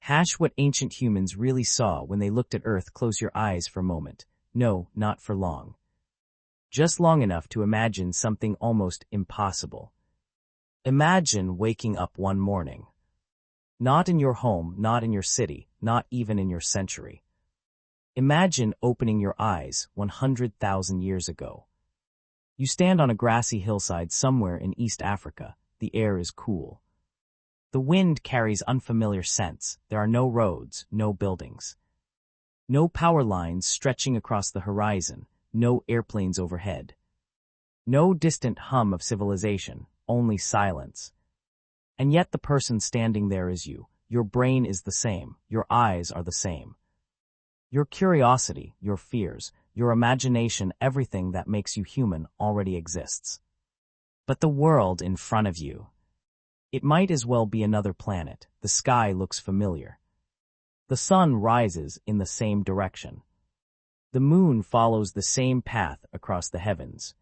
Hash what ancient humans really saw when they looked at Earth. Close your eyes for a moment. No, not for long. Just long enough to imagine something almost impossible. Imagine waking up one morning. Not in your home, not in your city, not even in your century. Imagine opening your eyes 100,000 years ago. You stand on a grassy hillside somewhere in East Africa. The air is cool. The wind carries unfamiliar scents. There are no roads, no buildings. No power lines stretching across the horizon, no airplanes overhead. No distant hum of civilization, only silence. And yet the person standing there is you. Your brain is the same. Your eyes are the same. Your curiosity, your fears, your imagination, everything that makes you human already exists. But the world in front of you. It might as well be another planet. The sky looks familiar. The sun rises in the same direction. The moon follows the same path across the heavens.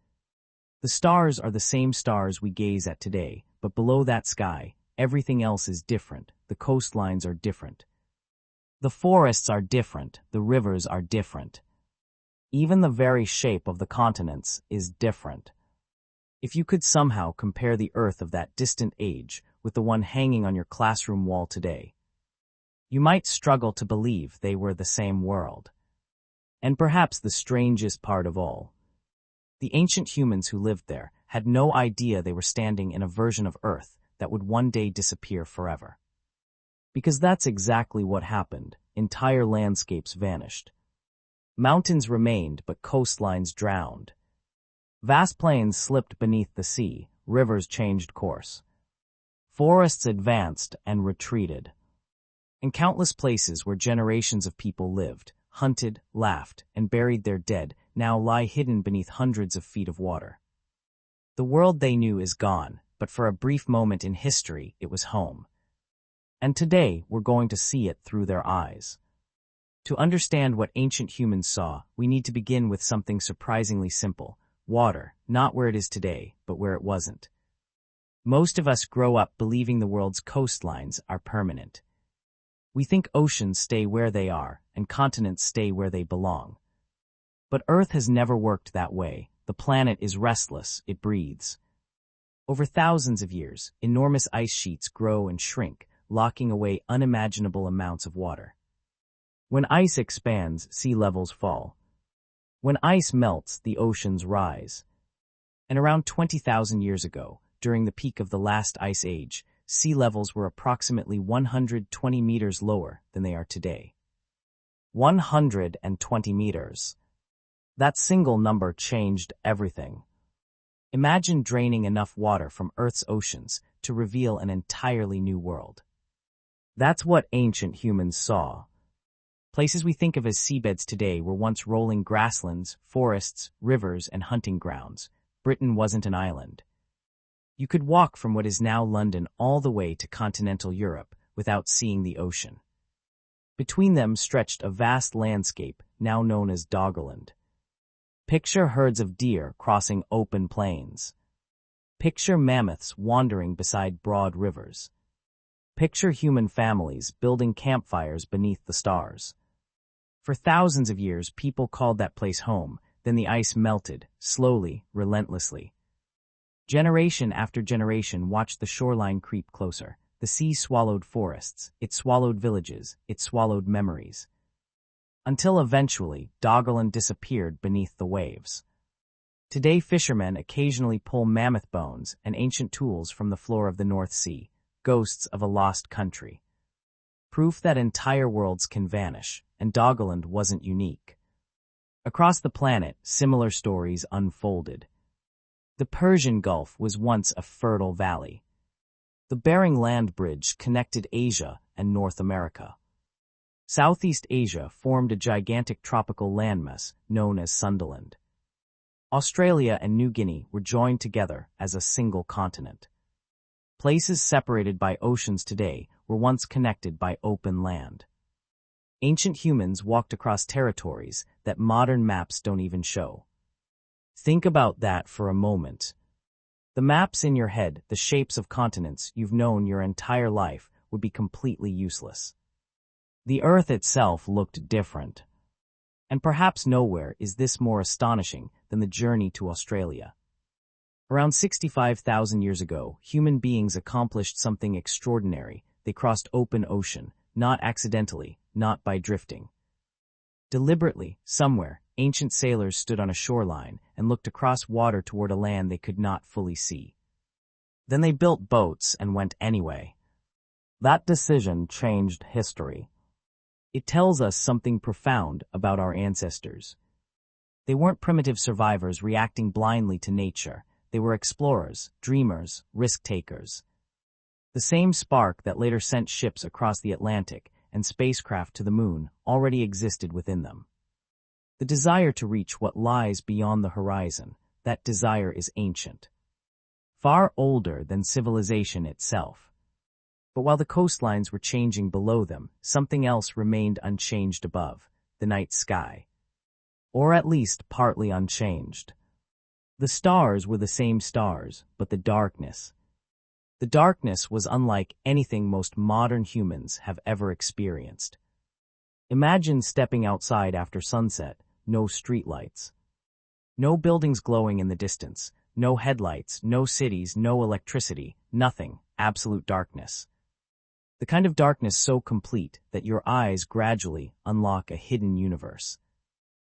The stars are the same stars we gaze at today, but below that sky, everything else is different. The coastlines are different. The forests are different. The rivers are different. Even the very shape of the continents is different. If you could somehow compare the Earth of that distant age with the one hanging on your classroom wall today, you might struggle to believe they were the same world. And perhaps the strangest part of all, the ancient humans who lived there had no idea they were standing in a version of Earth that would one day disappear forever. Because that's exactly what happened. Entire landscapes vanished. Mountains remained, but coastlines drowned. Vast plains slipped beneath the sea, rivers changed course. Forests advanced and retreated. In countless places where generations of people lived, hunted, laughed, and buried their dead now lie hidden beneath hundreds of feet of water. The world they knew is gone, but for a brief moment in history, it was home. And today, we're going to see it through their eyes. To understand what ancient humans saw, we need to begin with something surprisingly simple. Water, not where it is today, but where it wasn't. Most of us grow up believing the world's coastlines are permanent. We think oceans stay where they are, and continents stay where they belong. But Earth has never worked that way. The planet is restless, it breathes. Over thousands of years, enormous ice sheets grow and shrink, locking away unimaginable amounts of water. When ice expands, sea levels fall. When ice melts, the oceans rise. And around 20,000 years ago, during the peak of the last ice age, sea levels were approximately 120 meters lower than they are today. 120 meters. That single number changed everything. Imagine draining enough water from Earth's oceans to reveal an entirely new world. That's what ancient humans saw. Places we think of as seabeds today were once rolling grasslands, forests, rivers, and hunting grounds. Britain wasn't an island. You could walk from what is now London all the way to continental Europe without seeing the ocean. Between them stretched a vast landscape now known as Doggerland. Picture herds of deer crossing open plains. Picture mammoths wandering beside broad rivers. Picture human families building campfires beneath the stars. For thousands of years, people called that place home. Then the ice melted, slowly, relentlessly. Generation after generation watched the shoreline creep closer. The sea swallowed forests, it swallowed villages, it swallowed memories. Until eventually, Doggerland disappeared beneath the waves. Today, fishermen occasionally pull mammoth bones and ancient tools from the floor of the North Sea, ghosts of a lost country. Proof that entire worlds can vanish, and Doggerland wasn't unique. Across the planet, similar stories unfolded. The Persian Gulf was once a fertile valley. The Bering Land Bridge connected Asia and North America. Southeast Asia formed a gigantic tropical landmass known as Sundaland. Australia and New Guinea were joined together as a single continent. Places separated by oceans today were once connected by open land. Ancient humans walked across territories that modern maps don't even show. Think about that for a moment. The maps in your head, the shapes of continents you've known your entire life, would be completely useless. The Earth itself looked different. And perhaps nowhere is this more astonishing than the journey to Australia. Around 65,000 years ago, human beings accomplished something extraordinary. They crossed open ocean, not accidentally, not by drifting. Deliberately, somewhere, ancient sailors stood on a shoreline and looked across water toward a land they could not fully see. Then they built boats and went anyway. That decision changed history. It tells us something profound about our ancestors. They weren't primitive survivors reacting blindly to nature. They were explorers, dreamers, risk-takers. The same spark that later sent ships across the Atlantic and spacecraft to the moon already existed within them. The desire to reach what lies beyond the horizon, that desire is ancient. Far older than civilization itself. But while the coastlines were changing below them, something else remained unchanged above, the night sky. Or at least partly unchanged. The stars were the same stars, but the darkness. The darkness was unlike anything most modern humans have ever experienced. Imagine stepping outside after sunset, no streetlights. No buildings glowing in the distance, no headlights, no cities, no electricity, nothing, absolute darkness. The kind of darkness so complete that your eyes gradually unlock a hidden universe.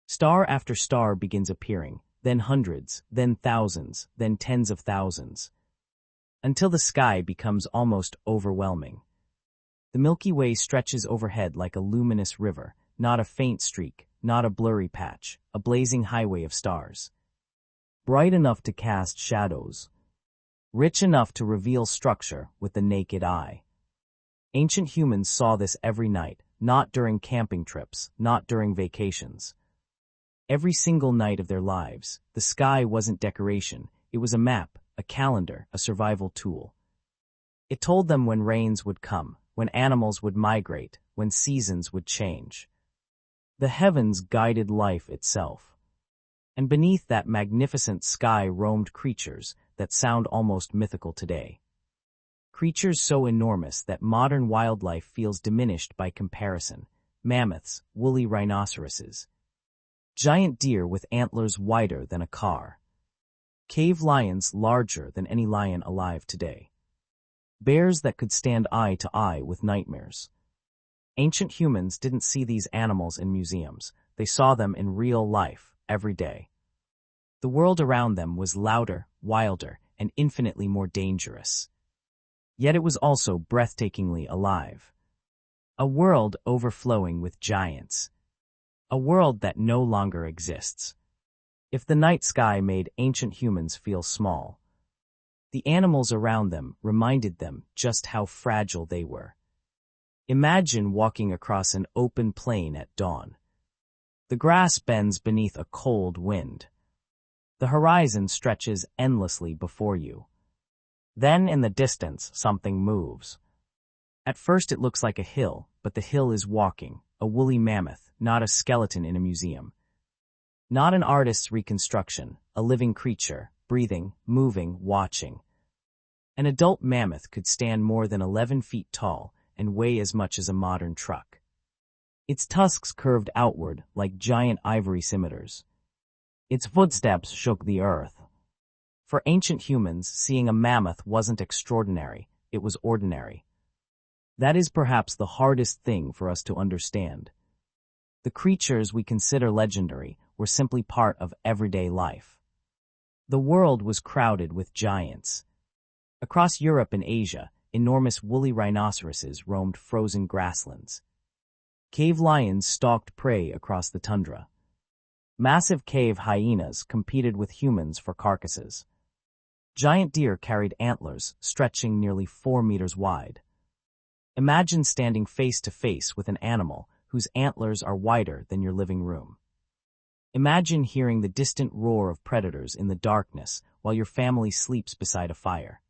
Star after star begins appearing, then hundreds, then thousands, then tens of thousands, until the sky becomes almost overwhelming. The Milky Way stretches overhead like a luminous river, not a faint streak, not a blurry patch, a blazing highway of stars. Bright enough to cast shadows, rich enough to reveal structure with the naked eye. Ancient humans saw this every night, not during camping trips, not during vacations. Every single night of their lives, the sky wasn't decoration, it was a map, a calendar, a survival tool. It told them when rains would come, when animals would migrate, when seasons would change. The heavens guided life itself. And beneath that magnificent sky roamed creatures that sound almost mythical today. Creatures so enormous that modern wildlife feels diminished by comparison. Mammoths, woolly rhinoceroses. Giant deer with antlers wider than a car. Cave lions larger than any lion alive today. Bears that could stand eye to eye with nightmares. Ancient humans didn't see these animals in museums. They saw them in real life, every day. The world around them was louder, wilder, and infinitely more dangerous. Yet it was also breathtakingly alive. A world overflowing with giants. A world that no longer exists. If the night sky made ancient humans feel small, the animals around them reminded them just how fragile they were. Imagine walking across an open plain at dawn. The grass bends beneath a cold wind. The horizon stretches endlessly before you. Then in the distance, something moves. At first it looks like a hill, but the hill is walking, a woolly mammoth, not a skeleton in a museum. Not an artist's reconstruction, a living creature, breathing, moving, watching. An adult mammoth could stand more than 11 feet tall and weigh as much as a modern truck. Its tusks curved outward like giant ivory scimitars. Its footsteps shook the earth. For ancient humans, seeing a mammoth wasn't extraordinary, it was ordinary. That is perhaps the hardest thing for us to understand. The creatures we consider legendary were simply part of everyday life. The world was crowded with giants. Across Europe and Asia, enormous woolly rhinoceroses roamed frozen grasslands. Cave lions stalked prey across the tundra. Massive cave hyenas competed with humans for carcasses. Giant deer carried antlers stretching nearly 4 meters wide. Imagine standing face to face with an animal whose antlers are wider than your living room. Imagine hearing the distant roar of predators in the darkness while your family sleeps beside a fire.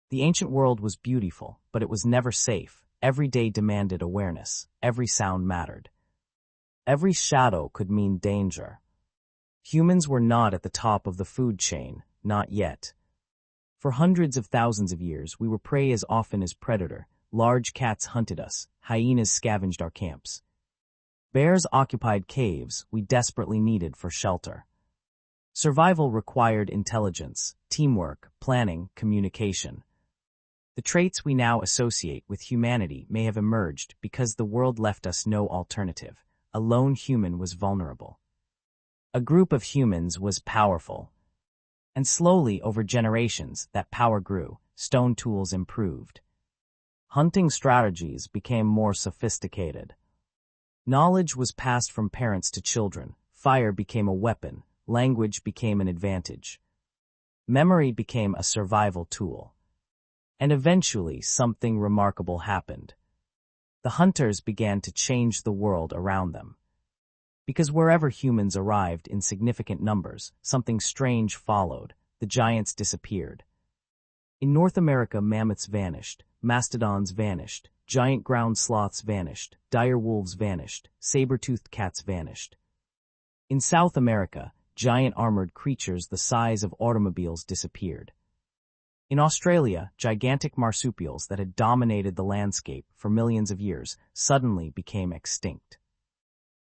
The ancient world was beautiful, but it was never safe. Every day demanded awareness. Every sound mattered. Every shadow could mean danger. Humans were not at the top of the food chain, not yet. For hundreds of thousands of years, we were prey as often as predator, large cats hunted us, hyenas scavenged our camps. Bears occupied caves we desperately needed for shelter. Survival required intelligence, teamwork, planning, communication. The traits we now associate with humanity may have emerged because the world left us no alternative. A lone human was vulnerable. A group of humans was powerful. And slowly, over generations, that power grew, stone tools improved. Hunting strategies became more sophisticated. Knowledge was passed from parents to children, fire became a weapon, language became an advantage. Memory became a survival tool. And eventually, something remarkable happened. The hunters began to change the world around them. Because wherever humans arrived in significant numbers, something strange followed. The giants disappeared. In North America, mammoths vanished, mastodons vanished, giant ground sloths vanished, dire wolves vanished, saber-toothed cats vanished. In South America, giant armored creatures the size of automobiles disappeared. In Australia, gigantic marsupials that had dominated the landscape for millions of years suddenly became extinct.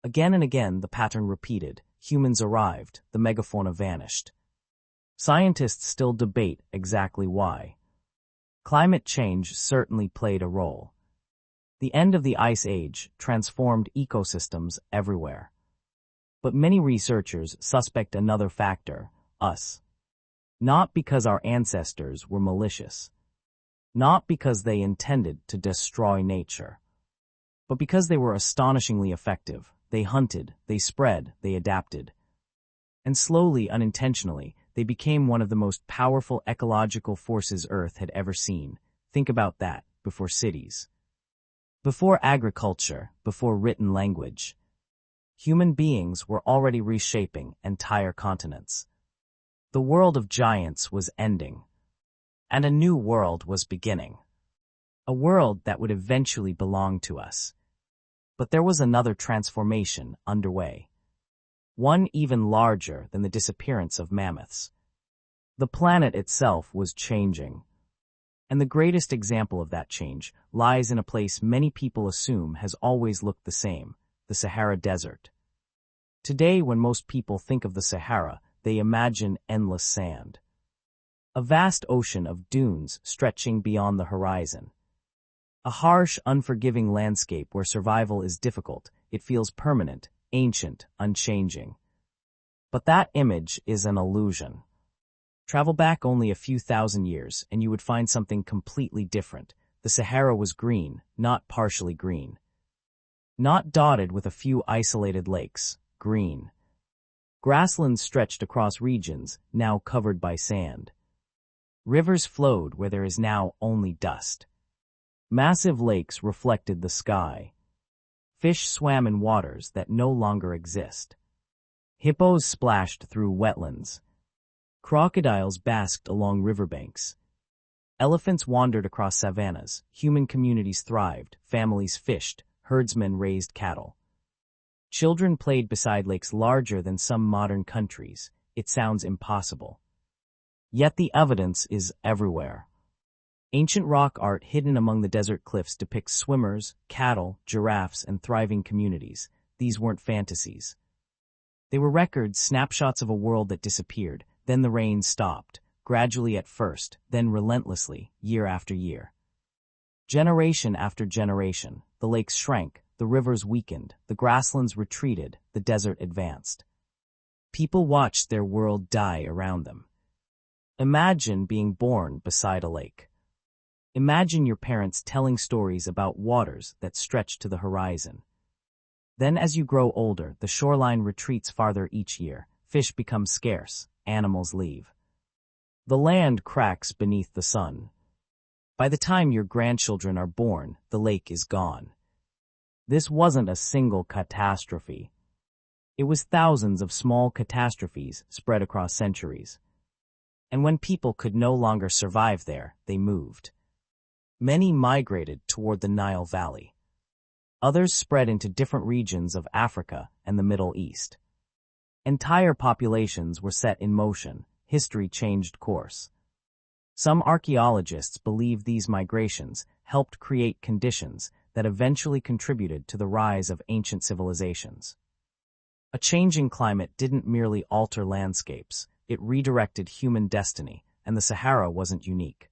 Again and again, the pattern repeated. Humans arrived, the megafauna vanished. Scientists still debate exactly why. Climate change certainly played a role. The end of the Ice Age transformed ecosystems everywhere. But many researchers suspect another factor, us. Not because our ancestors were malicious. Not because they intended to destroy nature. But because they were astonishingly effective. They hunted, they spread, they adapted. And slowly, unintentionally, they became one of the most powerful ecological forces Earth had ever seen. Think about that, before cities. Before agriculture, before written language. Human beings were already reshaping entire continents. The world of giants was ending. And a new world was beginning. A world that would eventually belong to us. But there was another transformation underway. One even larger than the disappearance of mammoths. The planet itself was changing. And the greatest example of that change lies in a place many people assume has always looked the same, the Sahara Desert. Today, when most people think of the Sahara, they imagine endless sand. A vast ocean of dunes stretching beyond the horizon. A harsh, unforgiving landscape where survival is difficult. It feels permanent, ancient, unchanging. But that image is an illusion. Travel back only a few thousand years, and you would find something completely different. The Sahara was green, not partially green. Not dotted with a few isolated lakes, green. Grasslands stretched across regions, now covered by sand. Rivers flowed where there is now only dust. Massive lakes reflected the sky. Fish swam in waters that no longer exist. Hippos splashed through wetlands. Crocodiles basked along riverbanks. Elephants wandered across savannas. Human communities thrived. Families fished. Herdsmen raised cattle. Children played beside lakes larger than some modern countries. It sounds impossible. Yet the evidence is everywhere. Ancient rock art hidden among the desert cliffs depicts swimmers, cattle, giraffes, and thriving communities. These weren't fantasies. They were records, snapshots of a world that disappeared. Then the rain stopped, gradually at first, then relentlessly, year after year. Generation after generation, the lakes shrank, the rivers weakened, the grasslands retreated, the desert advanced. People watched their world die around them. Imagine being born beside a lake. Imagine your parents telling stories about waters that stretch to the horizon. Then as you grow older, the shoreline retreats farther each year. Fish become scarce, animals leave. The land cracks beneath the sun. By the time your grandchildren are born, the lake is gone. This wasn't a single catastrophe. It was thousands of small catastrophes spread across centuries. And when people could no longer survive there, they moved. Many migrated toward the Nile Valley. Others spread into different regions of Africa and the Middle East. Entire populations were set in motion. History changed course. Some archaeologists believe these migrations helped create conditions that eventually contributed to the rise of ancient civilizations. A changing climate didn't merely alter landscapes, it redirected human destiny, and the Sahara wasn't unique.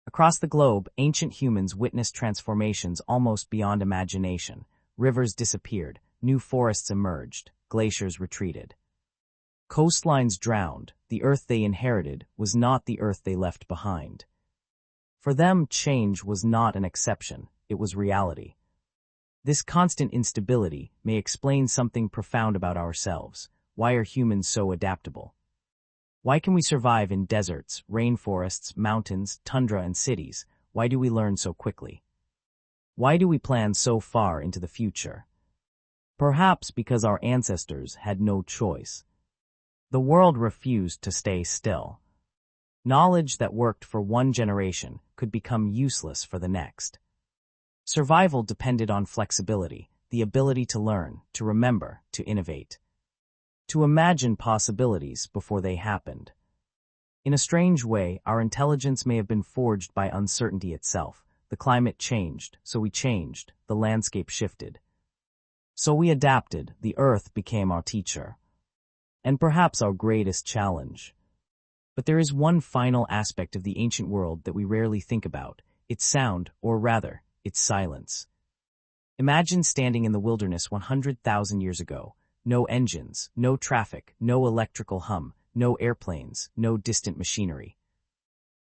Across the globe, ancient humans witnessed transformations almost beyond imagination. Rivers disappeared, new forests emerged, glaciers retreated. Coastlines drowned, the earth they inherited was not the earth they left behind. For them, change was not an exception, it was reality. This constant instability may explain something profound about ourselves. Why are humans so adaptable? Why can we survive in deserts, rainforests, mountains, tundra, and cities? Why do we learn so quickly? Why do we plan so far into the future? Perhaps because our ancestors had no choice. The world refused to stay still. Knowledge that worked for one generation could become useless for the next. Survival depended on flexibility, the ability to learn, to remember, to innovate, to imagine possibilities before they happened. In a strange way, our intelligence may have been forged by uncertainty itself. The climate changed, so we changed, the landscape shifted. So we adapted, the earth became our teacher. And perhaps our greatest challenge. But there is one final aspect of the ancient world that we rarely think about, its sound, or rather, its silence. Imagine standing in the wilderness 100,000 years ago. No engines, no traffic, no electrical hum, no airplanes, no distant machinery.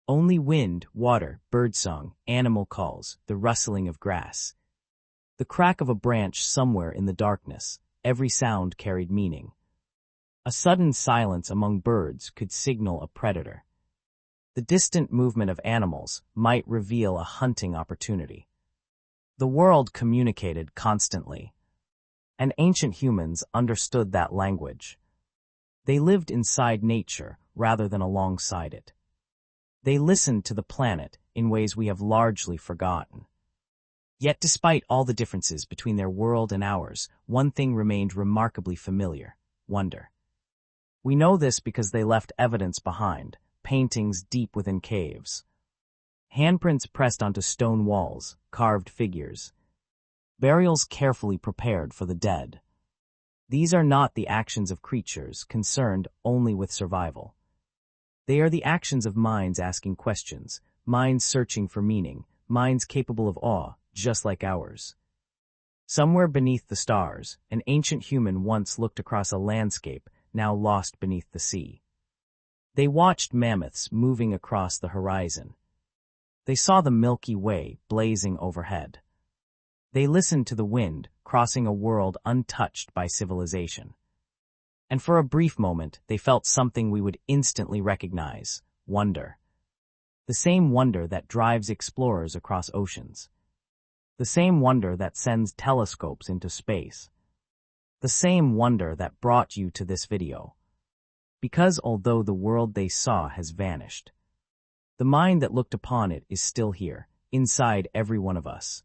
Only wind, water, birdsong, animal calls, the rustling of grass. The crack of a branch somewhere in the darkness, every sound carried meaning. A sudden silence among birds could signal a predator. The distant movement of animals might reveal a hunting opportunity. The world communicated constantly, and ancient humans understood that language. They lived inside nature rather than alongside it. They listened to the planet in ways we have largely forgotten. Yet despite all the differences between their world and ours, one thing remained remarkably familiar: wonder. We know this because they left evidence behind, paintings deep within caves, handprints pressed onto stone walls, carved figures, burials carefully prepared for the dead. These are not the actions of creatures concerned only with survival. They are the actions of minds asking questions, minds searching for meaning, minds capable of awe, just like ours. Somewhere beneath the stars, an ancient human once looked across a landscape now lost beneath the sea. They watched mammoths moving across the horizon. They saw the Milky Way blazing overhead. They listened to the wind crossing a world untouched by civilization. And for a brief moment, they felt something we would instantly recognize: wonder. The same wonder that drives explorers across oceans. The same wonder that sends telescopes into space. The same wonder that brought you to this video. Because although the world they saw has vanished, the mind that looked upon it is still here, inside every one of us.